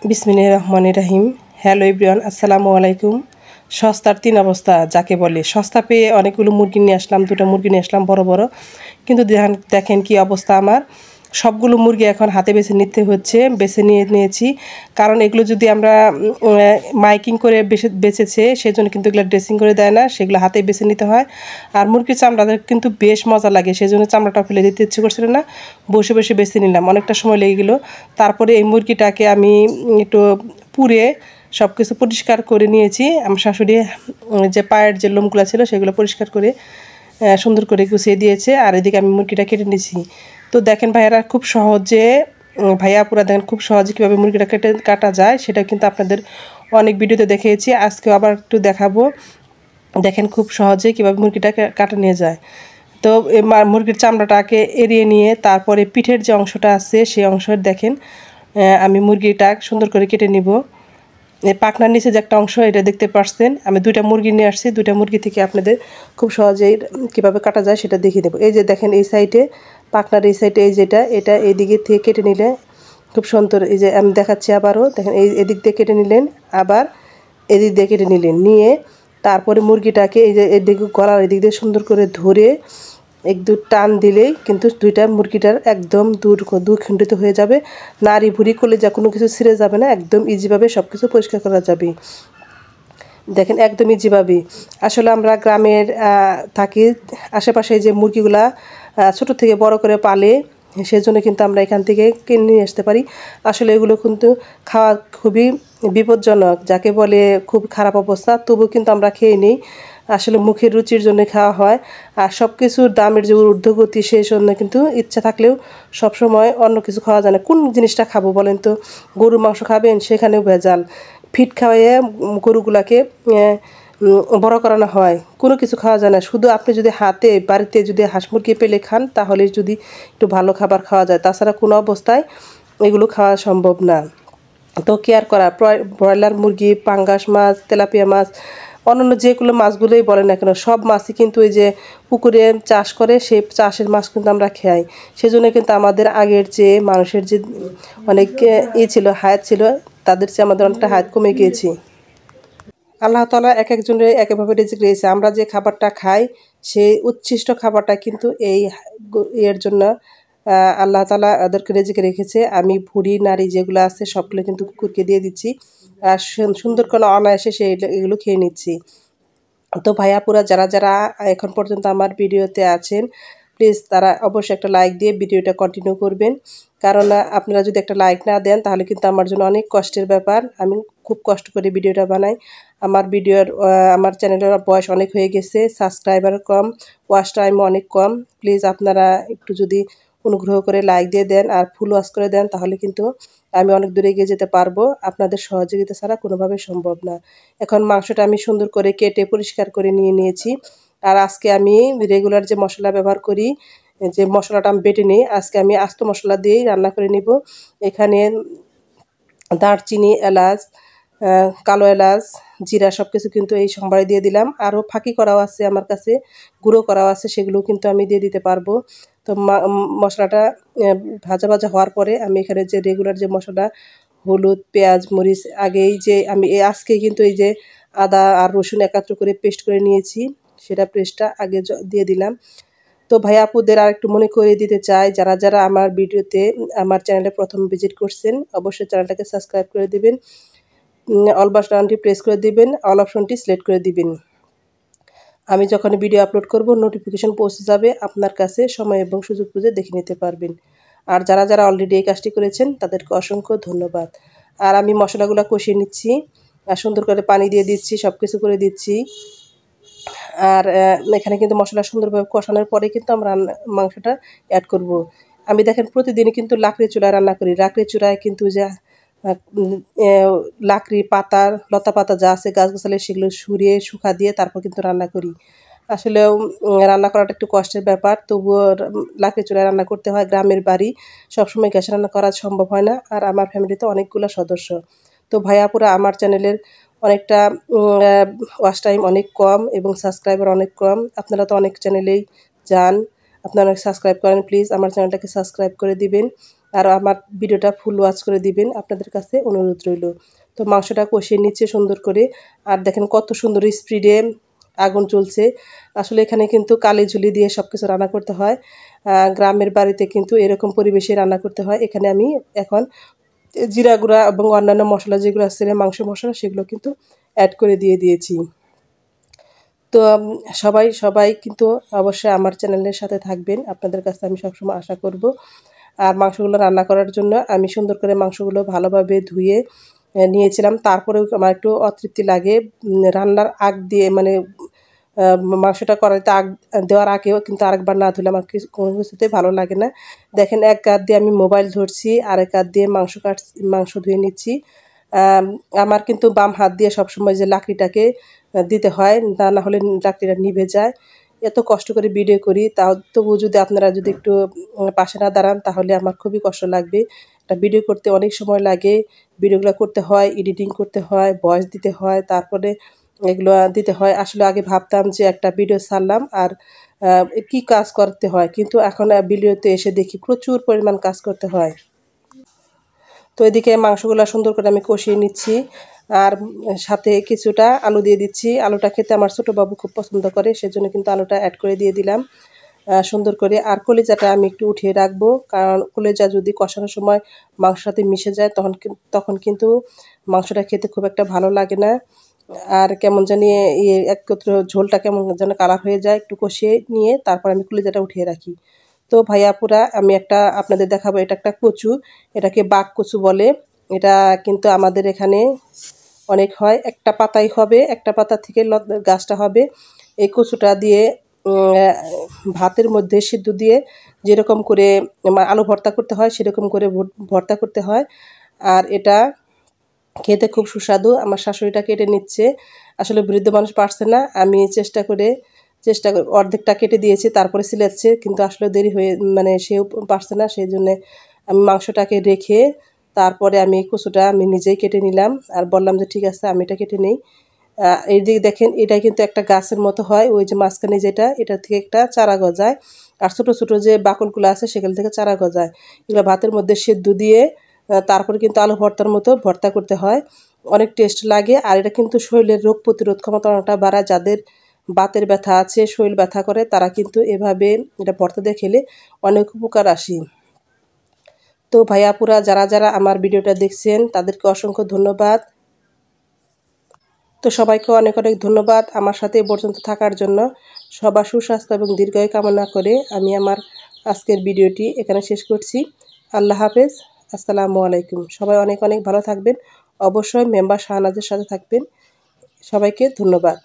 বিসমিল্লাহির রহমানির রহিম। Hello everyone, আসসালামু আলাইকুম। সস্তার তিন অবস্থা যাকে বলে, সস্তা পেয়ে অনেকগুলো মুরগি নিয়ে আসলাম, দুটো মুরগি নিয়ে আসলাম বড় বড়। কিন্তু দেখেন কি অবস্থা আমার। সবগুলো মুরগি এখন হাতে বেছে নিতে হচ্ছে, বেছে নিয়েছি। কারণ এগুলো যদি আমরা মাইকিং করে বেচেছে, সেই জন্য কিন্তু এগুলো ড্রেসিং করে দেয় না, সেগুলো হাতে বেছে নিতে হয়। আর মুরগির চামড়াটা কিন্তু বেশ মজা লাগে, সেই জন্য চামড়াটা ফেলে দিতে ইচ্ছে করছিল না, বসে বসে বেছে নিলাম। অনেকটা সময় লেগে গেলো। তারপরে এই মুরগিটাকে আমি একটু পুড়ে সব কিছু পরিষ্কার করে নিয়েছি। আমার শাশুড়ি যে পায়ের যে লোমগুলো ছিল সেগুলো পরিষ্কার করে সুন্দর করে গুছিয়ে দিয়েছে। আর এদিকে আমি মুরগিটা কেটে নিয়েছি। তো দেখেন ভাইয়ারা, খুব সহজে ভাইয়া পুরা দেখেন খুব সহজে কীভাবে মুরগিটা কাটা যায়, সেটা কিন্তু আপনাদের অনেক ভিডিওতে দেখিয়েছি। আজকেও আবার একটু দেখাবো। দেখেন খুব সহজে কীভাবে মুরগিটা কাটা নিয়ে যায়। তো মুরগির চামড়াটাকে এড়িয়ে নিয়ে তারপরে পিঠের যে অংশটা আছে সেই অংশের দেখেন আমি মুরগিটা সুন্দর করে কেটে নিব। পাখনার নিচে যে একটা অংশ, এটা দেখতে পাচ্ছেন। আমি দুইটা মুরগি নিয়ে আসছি, দুইটা মুরগি থেকে আপনাদের খুব সহজেই কীভাবে কাটা যায় সেটা দেখিয়ে দেবো। এই যে দেখেন এই সাইডে পাখনার এই সাইডে এই যেটা, এটা এই দিকে থেকে কেটে নিলে খুব সুন্দর। এই যে আমি দেখাচ্ছি আবারও, দেখেন এই এদিক দিয়ে কেটে নিলেন, আবার এদিক দিয়ে কেটে নিলেন, নিয়ে তারপরে মুরগিটাকে এই যে এদিকে গলার এদিক দিয়ে সুন্দর করে ধরে এক দু টান দিলেই কিন্তু দুইটা মুরগিটার একদম দুখণ্ডিত হয়ে যাবে। নাড়ি ভুড়ি করলে যা কোনো কিছু ছিঁড়ে যাবে না, একদম ইজিভাবে সব কিছু পরিষ্কার করা যাবে। দেখেন একদম ইজিভাবে। আসলে আমরা গ্রামের থাকি, আশেপাশে যে মুরগিগুলা ছোট থেকে বড় করে পালে, সেজন্য কিন্তু আমরা এখান থেকে কিনে নিয়ে আসতে পারি। আসলে এগুলো কিন্তু খাওয়া খুবই বিপজ্জনক, যাকে বলে খুব খারাপ অবস্থা, তবুও কিন্তু আমরা খেয়ে নিই। আসলে মুখের রুচির জন্য খাওয়া হয়। আর সব কিছুর দামের যে ঊর্ধ্বগতি, সেই জন্য কিন্তু ইচ্ছা থাকলেও সবসময় অন্য কিছু খাওয়া যায় না। কোন জিনিসটা খাবো বলেন তো? গরুর মাংস খাবেন, সেখানেও ভেজাল। ফিট খাওয়াইয়ে গরুগুলাকে বড় করানো হয়, কোনো কিছু খাওয়া যায় না। শুধু আপনি যদি হাতে বাড়িতে যদি হাঁস মুরগি পেলে খান, তাহলে যদি একটু ভালো খাবার খাওয়া যায়, তাছাড়া কোনো অবস্থায় এগুলো খাওয়া সম্ভব না। তো কেয়ার করা, ব্রয়লার মুরগি, পাঙ্গাস মাছ, তেলাপিয়া মাছ, অন্যান্য যেগুলো মাছগুলোই বলে না কেন, সব মাছই কিন্তু ওই যে পুকুরে চাষ করে, সেই চাষের মাছ কিন্তু আমরা খাই। সেজন্য কিন্তু আমাদের আগের যে মানুষের যে অনেক ছিল, হায়াত ছিল, তাদের চেয়ে আমাদের অনেকটা হায়াত কমে গিয়েছে। আল্লাহ তাআলা এক একজনের এক একভাবে রিজিক দিয়েছে। আমরা যে খাবারটা খাই, সেই উচ্ছিষ্ট খাবারটা কিন্তু এই এর জন্য আল্লাহ তাআলা ওদেরকে রিজিকে রেখেছে। আমি ভুঁড়ি নাড়ি যেগুলো আছে সবগুলো কিন্তু কুকুরকে দিয়ে দিচ্ছি। আর সুন্দর করে অনায়াসে এগুলো খেয়ে নিচ্ছি। তো ভাইয়াপুরা যারা যারা এখন পর্যন্ত আমার ভিডিওতে আছেন, প্লিজ তারা অবশ্যই একটা লাইক দিয়ে ভিডিওটা কন্টিনিউ করবেন। কারণ আপনারা যদি একটা লাইক না দেন, তাহলে কিন্তু আমার জন্য অনেক কষ্টের ব্যাপার। আমি খুব কষ্ট করে ভিডিওটা বানাই। আমার চ্যানেলের বয়স অনেক হয়ে গেছে, সাবস্ক্রাইবার কম, ওয়াচ টাইমও অনেক কম। প্লিজ আপনারা একটু যদি অনুগ্রহ করে লাইক দিয়ে দেন আর ফুল ওয়াচ করে দেন, তাহলে কিন্তু আমি অনেক দূরে এগিয়ে যেতে পারবো। আপনাদের সহযোগিতা ছাড়া কোনোভাবে সম্ভব না। এখন মাংসটা আমি সুন্দর করে কেটে পরিষ্কার করে নিয়েছি। আর আজকে আমি রেগুলার যে মশলা ব্যবহার করি, যে মশলাটা আমি বেটে নিই, আজকে আমি আস্ত মশলা দিয়েই রান্না করে নিব। এখানে দারচিনি, এলাচ, কালো এলাচ, জিরা সব কিছু কিন্তু এই সম্বারে দিয়ে দিলাম। আরও ফাঁকি করাও আছে আমার কাছে, গুঁড়ো করাও আছে, সেগুলোও কিন্তু আমি দিয়ে দিতে পারবো। তো মশলাটা ভাজা ভাজা হওয়ার পরে আমি এখানে যে রেগুলার যে মশলা, হলুদ, পেঁয়াজ, মরিচ, আগেই যে আমি আজকে কিন্তু এই যে আদা আর রসুন একাত্র করে পেস্ট করে নিয়েছি, সেটা পেস্টটা আগে দিয়ে দিলাম। তো ভাই আপুদের আর একটু মনে করিয়ে দিতে চাই, যারা যারা আমার চ্যানেলে প্রথম ভিজিট করছেন, অবশ্যই চ্যানেলটাকে সাবস্ক্রাইব করে দিবেন, অল বাটনটি প্রেস করে দিবেন, অল অপশনটি সিলেক্ট করে দিবেন। আমি যখন ভিডিও আপলোড করব, নোটিফিকেশন পৌঁছে যাবে আপনার কাছে, সময় এবং সুযোগ বুঝে দেখে নিতে পারবেন। আর যারা যারা অলরেডি এই কাজটি করেছেন, তাদেরকে অসংখ্য ধন্যবাদ। আর আমি মশলাগুলো কষিয়ে নিচ্ছি, আর সুন্দর করে পানি দিয়ে দিচ্ছি, সব কিছু করে দিচ্ছি। আর এখানে কিন্তু মশলা সুন্দরভাবে কষানোর পরে কিন্তু আমরা মাংসটা অ্যাড করব। আমি দেখেন প্রতিদিনই কিন্তু লাকড়ি চুলায় রান্না করি। লাকড়ি চুলায় কিন্তু যে লাকড়ি পাতা, লতা পাতা যা আছে গাছগাছালি, সেগুলো সুরিয়ে শুকা দিয়ে তারপর কিন্তু রান্না করি। আসলেও রান্না করাটা একটু কষ্টের ব্যাপার, তবুও লাকড়ি চুলায় রান্না করতে হয়। গ্রামের বাড়ি, সবসময় গ্যাসে রান্না করা সম্ভব হয় না। আর আমার ফ্যামিলিতে অনেকগুলো সদস্য। তো ভাইয়াপুরা আমার চ্যানেলের অনেকটা ওয়াচ টাইম অনেক কম এবং সাবস্ক্রাইবার অনেক কম। আপনারা তো অনেক চ্যানেলেই যান, আপনারা অনেক সাবস্ক্রাইব করেন, প্লিজ আমার চ্যানেলটাকে সাবস্ক্রাইব করে দিবেন। আর আমার ভিডিওটা ফুল ওয়াচ করে দিবেন, আপনাদের কাছে অনুরোধ রইল। তো মাংসটা কষিয়ে নিচ্ছে সুন্দর করে। আর দেখেন কত সুন্দর স্পিডে আগুন চলছে। আসলে এখানে কিন্তু কালি ঝুলি দিয়ে সব কিছু রান্না করতে হয়। গ্রামের বাড়িতে কিন্তু এরকম পরিবেশে রান্না করতে হয়। এখানে আমি এখন জিরা গুঁড়া এবং অন্যান্য মশলা যেগুলো আছে মাংস মশলা সেগুলো কিন্তু অ্যাড করে দিয়েছি। তো সবাই সবাই কিন্তু অবশ্যই আমার চ্যানেলের সাথে থাকবেন, আপনাদের কাছে আমি সবসময় আশা করব। আর মাংসগুলো রান্না করার জন্য আমি সুন্দর করে মাংসগুলো ভালোভাবে ধুয়ে নিয়েছিলাম। তারপরেও আমার একটু অতৃপ্তি লাগে রান্নার আগ দিয়ে, মানে মাংসটা কড়াইতে আগ দেওয়ার আগেও কিন্তু আরেকবার না ধুলে আমার কোনো কিছুতে ভালো লাগে না। দেখেন এক হাত দিয়ে আমি মোবাইল ধরছি, আরেক হাত দিয়ে মাংস ধুয়ে নিচ্ছি। আমার কিন্তু বাম হাত দিয়ে সবসময় যে লাকড়িটাকে দিতে হয়, তা না হলে লাকড়িটা নিভে যায়। এত কষ্ট করে ভিডিও করি, তাও তবু যদি আপনারা যদি একটু পাশে না দাঁড়ান তাহলে আমার খুবই কষ্ট লাগবে। একটা ভিডিও করতে অনেক সময় লাগে, ভিডিওগুলো করতে হয়, এডিটিং করতে হয়, ভয়েস দিতে হয়, তারপরে এগুলো দিতে হয়। আসলে আগে ভাবতাম যে একটা ভিডিও ছাড়লাম আর কি কাজ করতে হয়, কিন্তু এখন ভিডিওতে এসে দেখি প্রচুর পরিমাণ কাজ করতে হয়। তো এদিকে মাংসগুলো সুন্দর করে আমি কষিয়ে নিচ্ছি, আর সাথে কিছুটা আলু দিয়ে দিচ্ছি। আলুটা খেতে আমার ছোটো বাবু খুব পছন্দ করে, সেজন্য কিন্তু আলুটা অ্যাড করে দিয়ে দিলাম সুন্দর করে। আর কলিজাটা আমি একটু উঠিয়ে রাখবো, কারণ কলিজা যদি কষানোর সময় মাংসের সাথে মিশে যায় তখন কিন্তু মাংসটা খেতে খুব একটা ভালো লাগে না, আর কেমন জানি একত্র ঝোলটা কেমন যেন কালার হয়ে যায়। একটু কষিয়ে নিয়ে তারপর আমি কলিজাটা উঠিয়ে রাখি। তো ভাইয়াপুরা আমি আপনাদের দেখাবো, এটা একটা কচু, এটাকে বাঘ কচু বলে। এটা কিন্তু আমাদের এখানে অনেক হয়, একটা পাতাই হবে, একটা পাতা থেকে গাছটা হবে। এই কচুটা দিয়ে ভাতের মধ্যে সিদ্ধ দিয়ে যেরকম করে আলু ভর্তা করতে হয় সেরকম করে ভর্তা করতে হয়। আর এটা খেতে খুব সুস্বাদু। আমার শাশুড়িটা কেটে নিচ্ছে, আসলে বৃদ্ধ মানুষ পারছে না, আমি চেষ্টা করে অর্ধেকটা কেটে দিয়েছি, তারপরে সিলাচ্ছে, কিন্তু আসলে দেরি হয়ে মানে সেও পারছে না, সেই জন্যে আমি মাংসটাকে রেখে তারপরে আমি কচুটা আমি নিজেই কেটে নিলাম আর বললাম যে ঠিক আছে আমি এটা কেটে নিই। এই দিকে দেখেন এটা কিন্তু একটা গাছের মতো হয়, ওই যে মাঝখানে যেটা, এটা থেকে একটা চারা গজায়, আর ছোটো ছোটো যে বাকলগুলো আছে সেগুলো থেকে চারা গজায়। এগুলো ভাতের মধ্যে সেদ্ধ দিয়ে তারপরে কিন্তু আলু ভর্তার মতো ভর্তা করতে হয়, অনেক টেস্ট লাগে। আর এটা কিন্তু শরীরের রোগ প্রতিরোধ ক্ষমতা অনেকটা বাড়ায়। যাদের বাতের ব্যথা আছে, শরীর ব্যথা করে, তারা কিন্তু এভাবে এটা ভর্তা দিয়ে খেলে অনেক উপকার আসে। তো ভাইয়াপুরা যারা যারা আমার ভিডিওটা দেখছেন তাদেরকে অসংখ্য ধন্যবাদ। তো সবাইকে অনেক অনেক ধন্যবাদ আমার সাথে এ পর্যন্ত থাকার জন্য। সবার সুস্বাস্থ্য এবং দীর্ঘায়ু কামনা করে আমি আমার আজকের ভিডিওটি এখানে শেষ করছি। আল্লাহ হাফেজ, আসসালামু আলাইকুম। সবাই অনেক অনেক ভালো থাকবেন, অবশ্যই মেম্বার শাহনাজের সাথে থাকবেন। সবাইকে ধন্যবাদ।